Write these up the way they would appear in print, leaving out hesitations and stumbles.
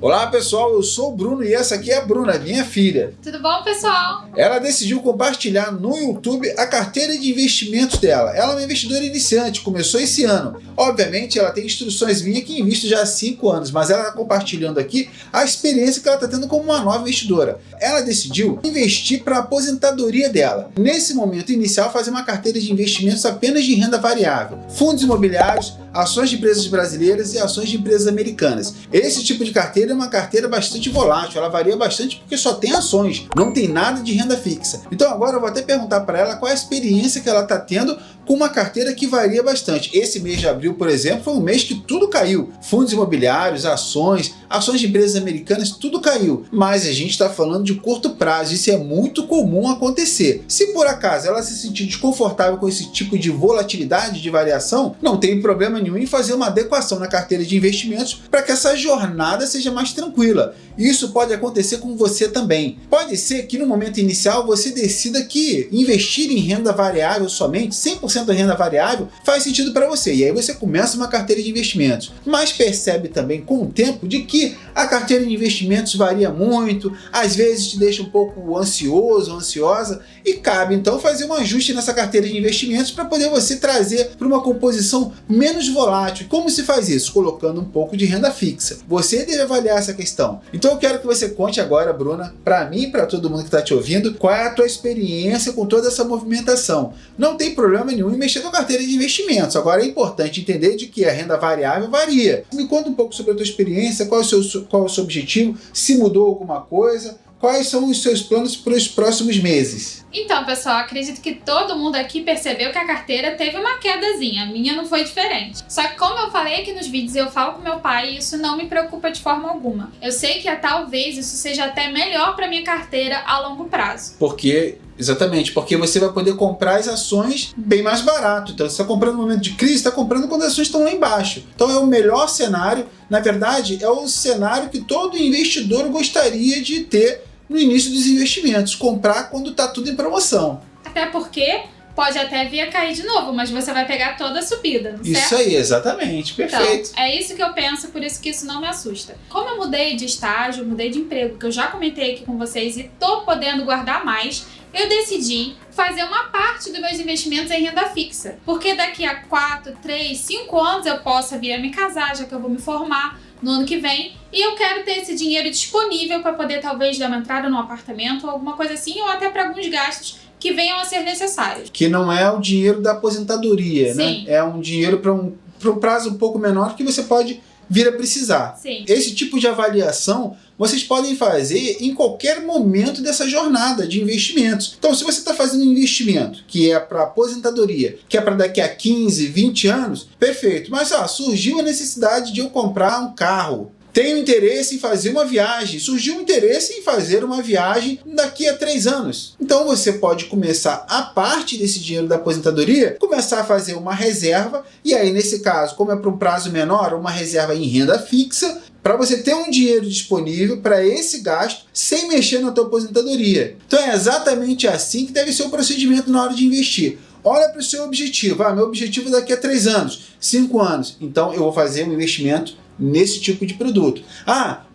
Olá pessoal, eu sou o Bruno e essa aqui é a Bruna, minha filha. Tudo bom, pessoal? Ela decidiu compartilhar no YouTube a carteira de investimentos dela. Ela é uma investidora iniciante, começou esse ano. Obviamente ela tem instruções minhas que invisto já há 5 anos, mas ela está compartilhando aqui a experiência que ela está tendo como uma nova investidora. Ela decidiu investir para a aposentadoria dela. Nesse momento inicial, fazer uma carteira de investimentos apenas de renda variável, fundos imobiliários, ações de empresas brasileiras e ações de empresas americanas. Esse tipo de carteira é uma carteira bastante volátil, ela varia bastante porque só tem ações, não tem nada de renda fixa. Então agora eu vou até perguntar para ela qual é a experiência que ela está tendo com uma carteira que varia bastante. Esse mês de abril, por exemplo, foi um mês que tudo caiu. Fundos imobiliários, ações de empresas americanas, tudo caiu. Mas a gente está falando de curto prazo, isso é muito comum acontecer. Se por acaso ela se sentir desconfortável com esse tipo de volatilidade, de variação, não tem problema nenhum em fazer uma adequação na carteira de investimentos para que essa jornada seja mais tranquila. Isso pode acontecer com você também. Pode ser que no momento inicial você decida que investir em renda variável somente, 100% renda variável, faz sentido para você. E aí você começa uma carteira de investimentos. Mas percebe também com o tempo de que a carteira de investimentos varia muito, às vezes te deixa um pouco ansioso, ansiosa, e cabe então fazer um ajuste nessa carteira de investimentos para poder você trazer para uma composição menos volátil. Como se faz isso? Colocando um pouco de renda fixa. Você deve avaliar essa questão. Então eu quero que você conte agora, Bruna, para mim e para todo mundo que está te ouvindo, qual é a tua experiência com toda essa movimentação. Não tem problema nenhum em mexer na carteira de investimentos. Agora é importante entender de que a renda variável varia. Me conta um pouco sobre a tua experiência, qual é o seu objetivo, se mudou alguma coisa, quais são os seus planos para os próximos meses. Então, pessoal, acredito que todo mundo aqui percebeu que a carteira teve uma quedazinha, a minha não foi diferente. Só que como eu falei aqui nos vídeos, eu falo com meu pai e isso não me preocupa de forma alguma. Eu sei que talvez isso seja até melhor para minha carteira a longo prazo. Exatamente, porque você vai poder comprar as ações bem mais barato. Então você está comprando no momento de crise, está comprando quando as ações estão lá embaixo. Então é o melhor cenário, na verdade é o cenário que todo investidor gostaria de ter no início dos investimentos, comprar quando está tudo em promoção. Até porque pode até vir a cair de novo, mas você vai pegar toda a subida, não é certo? Isso aí, exatamente, perfeito. Então, é isso que eu penso, por isso que isso não me assusta. Como eu mudei de estágio, mudei de emprego, que eu já comentei aqui com vocês e tô podendo guardar mais, eu decidi fazer uma parte dos meus investimentos em renda fixa. Porque daqui a 4, 3, 5 anos eu possa vir a me casar, já que eu vou me formar no ano que vem, e eu quero ter esse dinheiro disponível para poder talvez dar uma entrada num apartamento ou alguma coisa assim, ou até para alguns gastos que venham a ser necessários. Que não é o dinheiro da aposentadoria, Sim. né? É um dinheiro para um prazo um pouco menor que você pode vir a precisar. Sim. Esse tipo de avaliação vocês podem fazer em qualquer momento dessa jornada de investimentos. Então, se você está fazendo um investimento que é para aposentadoria, que é para daqui a 15, 20 anos, perfeito. Mas surgiu a necessidade de eu comprar um carro. Tenho interesse em fazer uma viagem. Surgiu um interesse em fazer uma viagem daqui a 3 anos. Então você pode começar, a parte desse dinheiro da aposentadoria, começar a fazer uma reserva. E aí, nesse caso, como é para um prazo menor, uma reserva em renda fixa, para você ter um dinheiro disponível para esse gasto sem mexer na tua aposentadoria. Então é exatamente assim que deve ser o procedimento na hora de investir. Olha para o seu objetivo. Meu objetivo daqui a 3 anos, 5 anos. Então eu vou fazer um investimento nesse tipo de produto.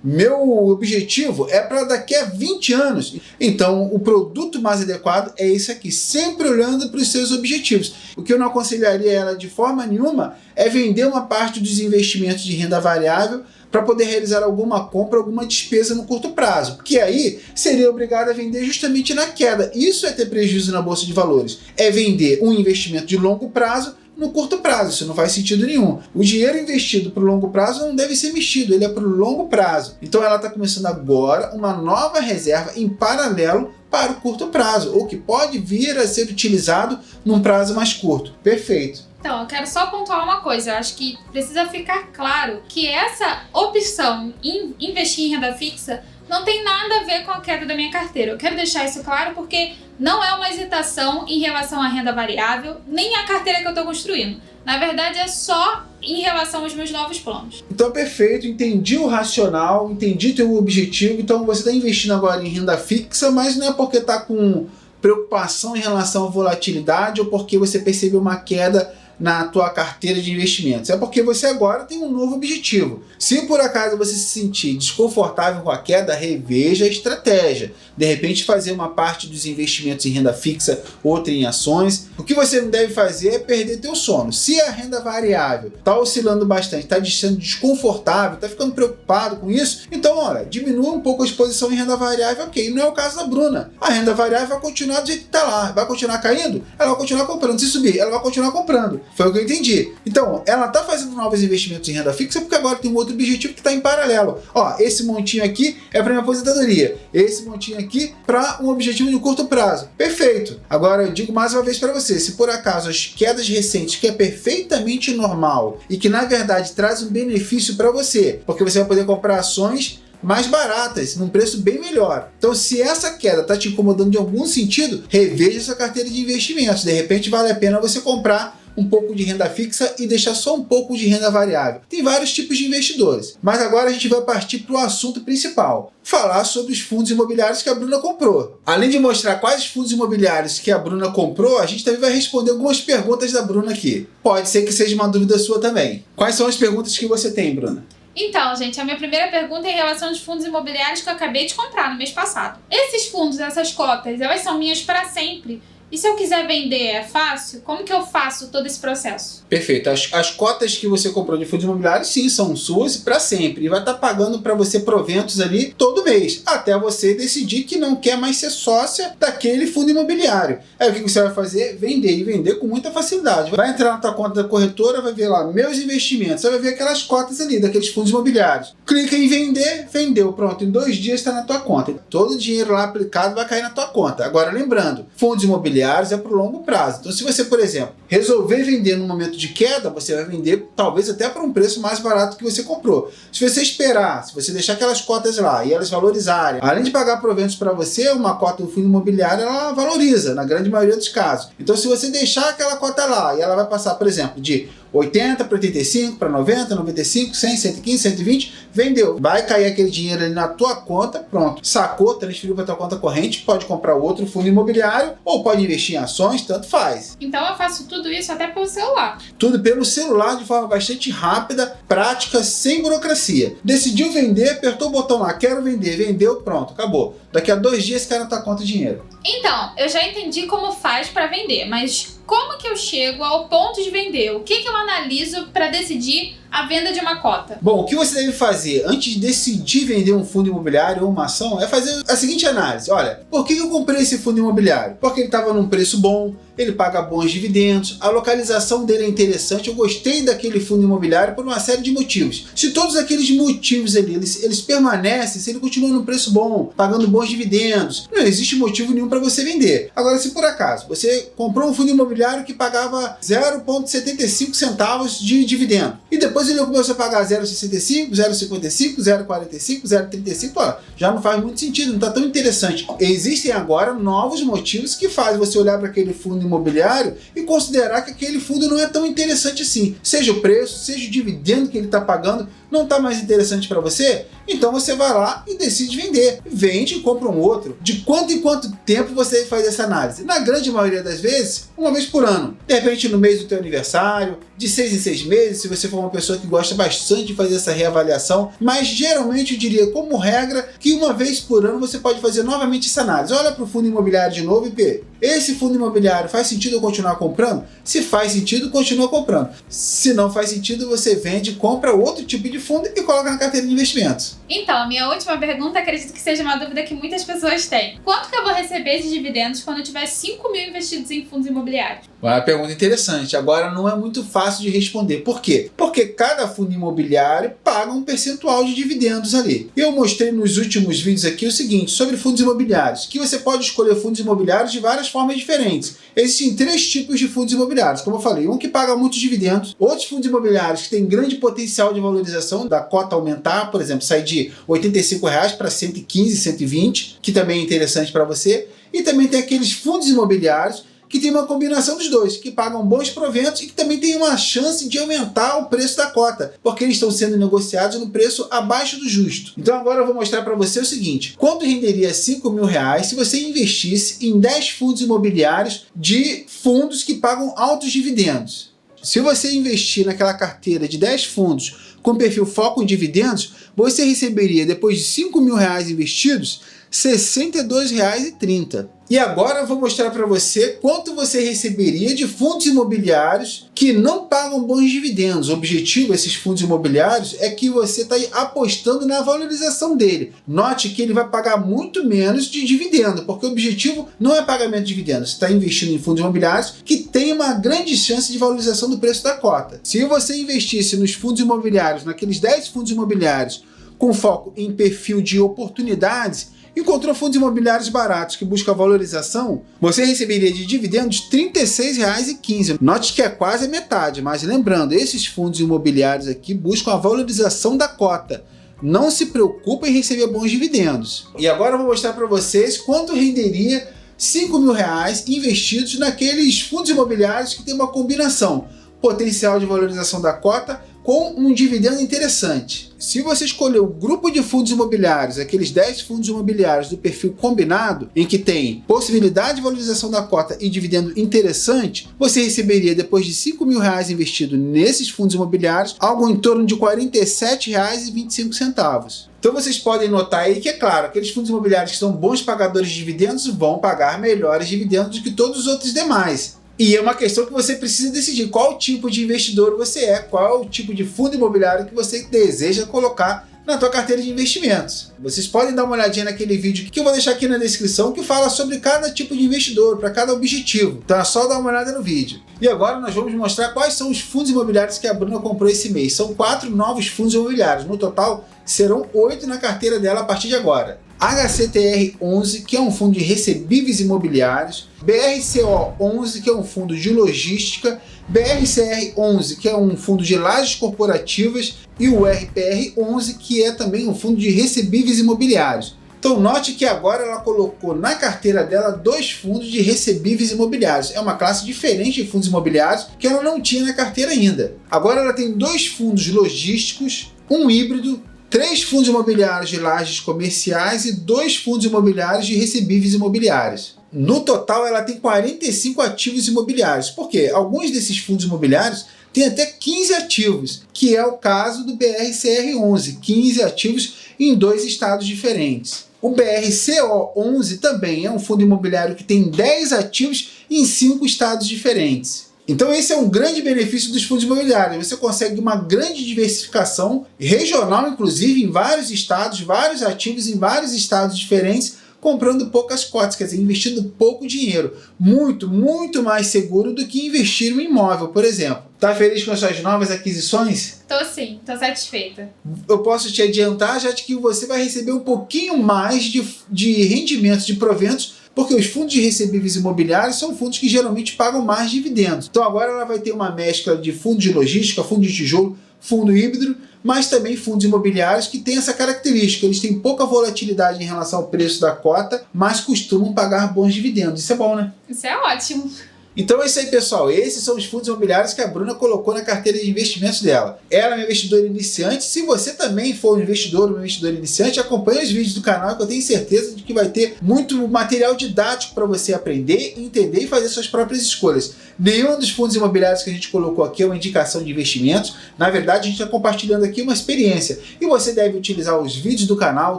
Meu objetivo é para daqui a 20 anos. Então o produto mais adequado é esse aqui, sempre olhando para os seus objetivos. O que eu não aconselharia ela de forma nenhuma é vender uma parte dos investimentos de renda variável para poder realizar alguma compra, alguma despesa no curto prazo, porque aí seria obrigado a vender justamente na queda. Isso é ter prejuízo na Bolsa de Valores, é vender um investimento de longo prazo no curto prazo, isso não faz sentido nenhum. O dinheiro investido para o longo prazo não deve ser mexido, ele é para o longo prazo. Então ela está começando agora uma nova reserva em paralelo para o curto prazo, ou que pode vir a ser utilizado num prazo mais curto. Perfeito. Então, eu quero só pontuar uma coisa. Eu acho que precisa ficar claro que essa opção em investir em renda fixa não tem nada a ver com a queda da minha carteira. Eu quero deixar isso claro porque não é uma hesitação em relação à renda variável, nem a carteira que eu estou construindo. Na verdade, é só em relação aos meus novos planos. Então, perfeito. Entendi o racional, entendi teu objetivo. Então, você está investindo agora em renda fixa, mas não é porque está com preocupação em relação à volatilidade ou porque você percebeu uma queda na tua carteira de investimentos? É porque você agora tem um novo objetivo. Se por acaso você se sentir desconfortável com a queda, reveja a estratégia. De repente fazer uma parte dos investimentos em renda fixa, outra em ações. O que você não deve fazer é perder teu sono. Se a renda variável está oscilando bastante, está sendo desconfortável, está ficando preocupado com isso, então olha, diminua um pouco a exposição em renda variável, ok. Não é o caso da Bruna. A renda variável vai continuar do jeito que está lá. Vai continuar caindo? Ela vai continuar comprando. Se subir, ela vai continuar comprando. Foi o que eu entendi. Então, ela está fazendo novos investimentos em renda fixa porque agora tem um outro objetivo que está em paralelo. Ó, esse montinho aqui é para minha aposentadoria. Esse montinho aqui para um objetivo de curto prazo. Perfeito. Agora eu digo mais uma vez para você, se por acaso as quedas recentes, que é perfeitamente normal e que na verdade traz um benefício para você, porque você vai poder comprar ações mais baratas, num preço bem melhor. Então, se essa queda está te incomodando de algum sentido, reveja sua carteira de investimentos. De repente, vale a pena você comprar um pouco de renda fixa e deixar só um pouco de renda variável. Tem vários tipos de investidores. Mas agora a gente vai partir para o assunto principal. Falar sobre os fundos imobiliários que a Bruna comprou. Além de mostrar quais fundos imobiliários que a Bruna comprou, a gente também vai responder algumas perguntas da Bruna aqui. Pode ser que seja uma dúvida sua também. Quais são as perguntas que você tem, Bruna? Então, gente, a minha primeira pergunta é em relação aos fundos imobiliários que eu acabei de comprar no mês passado. Esses fundos, essas cotas, elas são minhas para sempre? E se eu quiser vender, é fácil? Como que eu faço todo esse processo? Perfeito. As cotas que você comprou de fundos imobiliários, sim, são suas para sempre. E vai estar pagando para você proventos ali todo mês, até você decidir que não quer mais ser sócia daquele fundo imobiliário. Aí o que você vai fazer? Vender, e vender com muita facilidade. Vai entrar na tua conta da corretora, vai ver lá, meus investimentos, você vai ver aquelas cotas ali, daqueles fundos imobiliários. Clica em vender, vendeu, pronto, em 2 dias está na tua conta. Todo o dinheiro lá aplicado vai cair na tua conta. Agora lembrando, fundos imobiliários é para o longo prazo. Então se você, por exemplo, resolver vender no momento de queda, você vai vender talvez até por um preço mais barato que você comprou. Se você esperar, se você deixar aquelas cotas lá e elas valorizarem, além de pagar proventos para você, uma cota do fundo imobiliário ela valoriza, na grande maioria dos casos. Então se você deixar aquela cota lá e ela vai passar, por exemplo, de 80 para 85, para 90, 95, 100, 115, 120, vendeu. Vai cair aquele dinheiro ali na tua conta, pronto. Sacou, transferiu para tua conta corrente, pode comprar outro fundo imobiliário ou pode investir em ações, tanto faz. Então eu faço tudo isso até pelo celular. Tudo pelo celular, de forma bastante rápida, prática, sem burocracia. Decidiu vender, apertou o botão lá, quero vender, vendeu, pronto, acabou. Daqui a 2 dias cai na tua conta o dinheiro. Então, eu já entendi como faz para vender, mas como que eu chego ao ponto de vender? O que eu analiso para decidir a venda de uma cota? Bom, o que você deve fazer antes de decidir vender um fundo imobiliário ou uma ação é fazer a seguinte análise. Olha, por que eu comprei esse fundo imobiliário? Porque ele estava num preço bom, ele paga bons dividendos, a localização dele é interessante, eu gostei daquele fundo imobiliário por uma série de motivos. Se todos aqueles motivos ali, eles permanecem, se ele continua num preço bom, pagando bons dividendos, não existe motivo nenhum para você vender. Agora, se por acaso você comprou um fundo imobiliário que pagava 0,75 centavos de dividendo, e depois ele começou a pagar 0,65, 0,55, 0,45, 0,35, ó, já não faz muito sentido, não está tão interessante. Existem agora novos motivos que fazem você olhar para aquele fundo imobiliário e considerar que aquele fundo não é tão interessante assim. Seja o preço, seja o dividendo que ele está pagando, não está mais interessante para você? Então você vai lá e decide vender. Vende e compra um outro. De quanto em quanto tempo você deve fazer essa análise? Na grande maioria das vezes, uma vez por ano. De repente no mês do teu aniversário, de 6 em 6 meses, se você for uma pessoa que gosta bastante de fazer essa reavaliação, mas geralmente eu diria como regra que uma vez por ano você pode fazer novamente essa análise. Olha para o fundo imobiliário de novo e vê, esse fundo imobiliário faz sentido eu continuar comprando? Se faz sentido, continua comprando. Se não faz sentido, você vende, compra outro tipo de fundo e coloca na carteira de investimentos. Então, a minha última pergunta, acredito que seja uma dúvida que muitas pessoas têm. Quanto que eu vou receber de dividendos quando eu tiver 5 mil investidos em fundos imobiliários? Uma pergunta interessante. Agora não é muito fácil de responder. Por quê? Porque cada fundo imobiliário paga um percentual de dividendos ali. Eu mostrei nos últimos vídeos aqui o seguinte, sobre fundos imobiliários, que você pode escolher fundos imobiliários de várias formas diferentes. Existem 3 tipos de fundos imobiliários, como eu falei, um que paga muitos dividendos, outros fundos imobiliários que têm grande potencial de valorização, da cota aumentar, por exemplo, sair de R$ 85 para 115, 120, que também é interessante para você, e também tem aqueles fundos imobiliários que tem uma combinação dos dois, que pagam bons proventos e que também tem uma chance de aumentar o preço da cota, porque eles estão sendo negociados no preço abaixo do justo. Então agora eu vou mostrar para você o seguinte, quanto renderia R$5 mil se você investisse em 10 fundos imobiliários de fundos que pagam altos dividendos? Se você investir naquela carteira de 10 fundos com perfil foco em dividendos, você receberia, depois de R$5.000 investidos, R$ 62,30. E agora eu vou mostrar para você quanto você receberia de fundos imobiliários que não pagam bons dividendos. O objetivo desses fundos imobiliários é que você está apostando na valorização dele. Note que ele vai pagar muito menos de dividendo, porque o objetivo não é pagamento de dividendos. Você está investindo em fundos imobiliários que tem uma grande chance de valorização do preço da cota. Se você investisse nos fundos imobiliários, naqueles 10 fundos imobiliários com foco em perfil de oportunidades, encontrou fundos imobiliários baratos que buscam valorização, você receberia de dividendos R$ 36,15. Note que é quase a metade, mas lembrando, esses fundos imobiliários aqui buscam a valorização da cota. Não se preocupe em receber bons dividendos. E agora eu vou mostrar para vocês quanto renderia R$ 5.000 investidos naqueles fundos imobiliários que tem uma combinação potencial de valorização da cota com um dividendo interessante. Se você escolher o grupo de fundos imobiliários, aqueles 10 fundos imobiliários do perfil combinado, em que tem possibilidade de valorização da cota e dividendo interessante, você receberia, depois de R$ 5.000 investido nesses fundos imobiliários, algo em torno de R$ 47,25. Então vocês podem notar aí que, é claro, aqueles fundos imobiliários que são bons pagadores de dividendos vão pagar melhores dividendos do que todos os outros demais. E é uma questão que você precisa decidir qual tipo de investidor você é, qual é o tipo de fundo imobiliário que você deseja colocar na tua carteira de investimentos. Vocês podem dar uma olhadinha naquele vídeo que eu vou deixar aqui na descrição, que fala sobre cada tipo de investidor, para cada objetivo. Então é só dar uma olhada no vídeo. E agora nós vamos mostrar quais são os fundos imobiliários que a Bruna comprou esse mês. São 4 novos fundos imobiliários. No total, serão 8 na carteira dela a partir de agora. HCTR11, que é um fundo de recebíveis imobiliários, BRCO11, que é um fundo de logística, BRCR11, que é um fundo de lajes corporativas, e o RPR11, que é também um fundo de recebíveis imobiliários. Então note que agora ela colocou na carteira dela 2 fundos de recebíveis imobiliários. É uma classe diferente de fundos imobiliários que ela não tinha na carteira ainda. Agora ela tem 2 fundos logísticos, um híbrido, 3 fundos imobiliários de lajes comerciais e 2 fundos imobiliários de recebíveis imobiliários. No total, ela tem 45 ativos imobiliários. Por quê? Alguns desses fundos imobiliários têm até 15 ativos, que é o caso do BRCR11, 15 ativos em 2 estados diferentes. O BRCO11 também é um fundo imobiliário que tem 10 ativos em 5 estados diferentes. Então esse é um grande benefício dos fundos imobiliários. Você consegue uma grande diversificação regional, inclusive em vários estados, vários ativos em vários estados diferentes, comprando poucas cotas, quer dizer, investindo pouco dinheiro. Muito mais seguro do que investir em um imóvel, por exemplo. Tá feliz com as suas novas aquisições? Tô sim, tô satisfeita. Eu posso te adiantar, já que você vai receber um pouquinho mais de rendimentos, de proventos, porque os fundos de recebíveis imobiliários são fundos que geralmente pagam mais dividendos. Então agora ela vai ter uma mescla de fundo de logística, fundo de tijolo, fundo híbrido, mas também fundos imobiliários que têm essa característica. Eles têm pouca volatilidade em relação ao preço da cota, mas costumam pagar bons dividendos. Isso é bom, né? Isso é ótimo. Então é isso aí, pessoal. Esses são os fundos imobiliários que a Bruna colocou na carteira de investimentos dela. Ela é uma investidora iniciante. Se você também for um investidor ou uma investidora iniciante, acompanhe os vídeos do canal, que eu tenho certeza de que vai ter muito material didático para você aprender, entender e fazer suas próprias escolhas. Nenhum dos fundos imobiliários que a gente colocou aqui é uma indicação de investimentos. Na verdade, a gente está compartilhando aqui uma experiência. E você deve utilizar os vídeos do canal,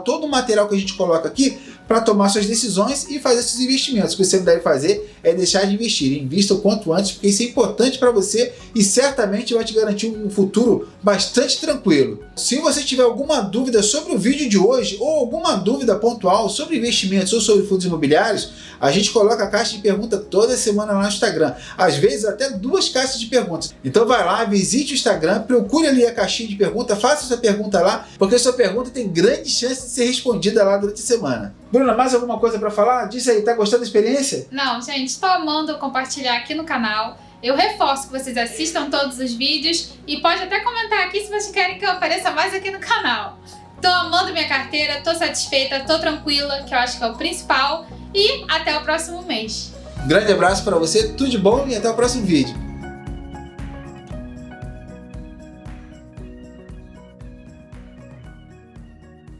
todo o material que a gente coloca aqui, para tomar suas decisões e fazer seus investimentos. O que você não deve fazer é deixar de investir. Invista o quanto antes, porque isso é importante para você e certamente vai te garantir um futuro bastante tranquilo. Se você tiver alguma dúvida sobre o vídeo de hoje ou alguma dúvida pontual sobre investimentos ou sobre fundos imobiliários, a gente coloca a caixa de pergunta toda semana lá no Instagram. Às vezes até 2 caixas de perguntas. Então vai lá, visite o Instagram, procure ali a caixinha de pergunta, faça sua pergunta lá, porque a sua pergunta tem grande chance de ser respondida lá durante a semana. Bruna, mais alguma coisa para falar? Diz aí, tá gostando da experiência? Não, gente, tô amando compartilhar aqui no canal. Eu reforço que vocês assistam todos os vídeos e pode até comentar aqui se vocês querem que eu apareça mais aqui no canal. Tô amando minha carteira, tô satisfeita, tô tranquila, que eu acho que é o principal. E até o próximo mês. Um grande abraço para você, tudo de bom e até o próximo vídeo.